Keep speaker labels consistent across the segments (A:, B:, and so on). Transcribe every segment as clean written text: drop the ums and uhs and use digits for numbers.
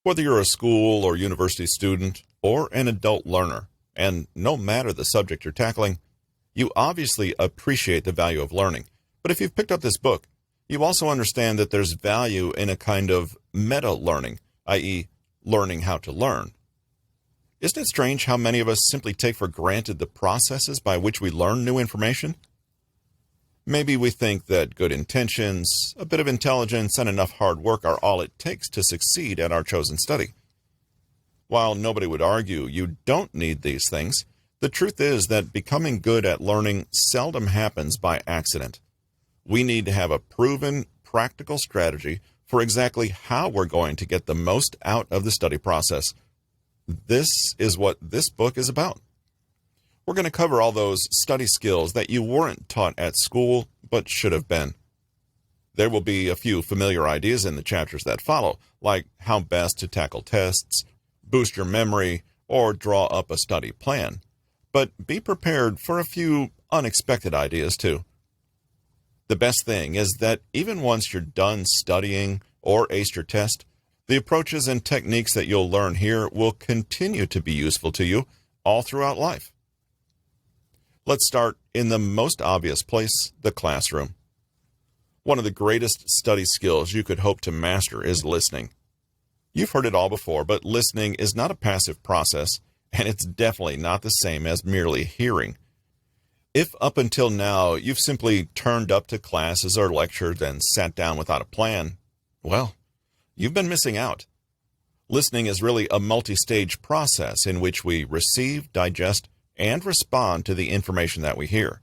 A: Whether you're a school or university student or an adult learner, and no matter the subject you're tackling, you obviously appreciate the value of learning. But if you've picked up this book, you also understand that there's value in a kind of meta-learning, i.e., learning how to learn. Isn't it strange how many of us simply take for granted the processes by which we learn new information? Maybe we think that good intentions, a bit of intelligence, and enough hard work are all it takes to succeed at our chosen study. While nobody would argue you don't need these things, the truth is that becoming good at learning seldom happens by accident. We need to have a proven, practical strategy for exactly how we're going to get the most out of the study process. This is what this book is about. We're going to cover all those study skills that you weren't taught at school but should have been. There will be a few familiar ideas in the chapters that follow, like how best to tackle tests, boost your memory, or draw up a study plan. But be prepared for a few unexpected ideas too. The best thing is that even once you're done studying or aced your test, the approaches and techniques that you'll learn here will continue to be useful to you all throughout life. Let's start in the most obvious place, the classroom. One of the greatest study skills you could hope to master is listening. You've heard it all before, but listening is not a passive process, and it's definitely not the same as merely hearing. If up until now you've simply turned up to classes or lectures and sat down without a plan, well, you've been missing out. Listening is really a multi-stage process in which we receive, digest, and respond to the information that we hear.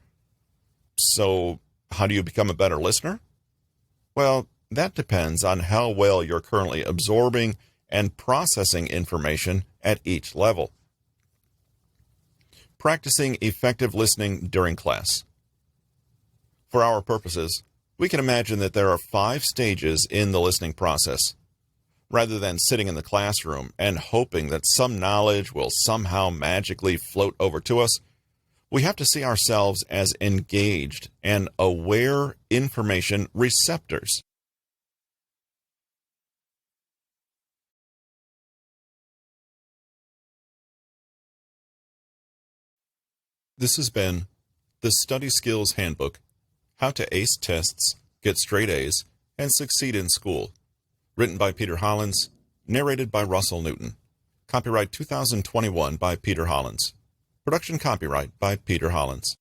A: So, how do you become a better listener? Well, that depends on how well you're currently absorbing and processing information at each level. Practicing effective listening during class. For our purposes, we can imagine that there are 5 stages in the listening process. Rather than sitting in the classroom and hoping that some knowledge will somehow magically float over to us, we have to see ourselves as engaged and aware information receptors. This has been the Study Skills Handbook, How to Ace Tests, Get Straight A's, and Succeed in School. Written by Peter Hollins, narrated by Russell Newton. Copyright 2021 by Peter Hollins. Production copyright by Peter Hollins.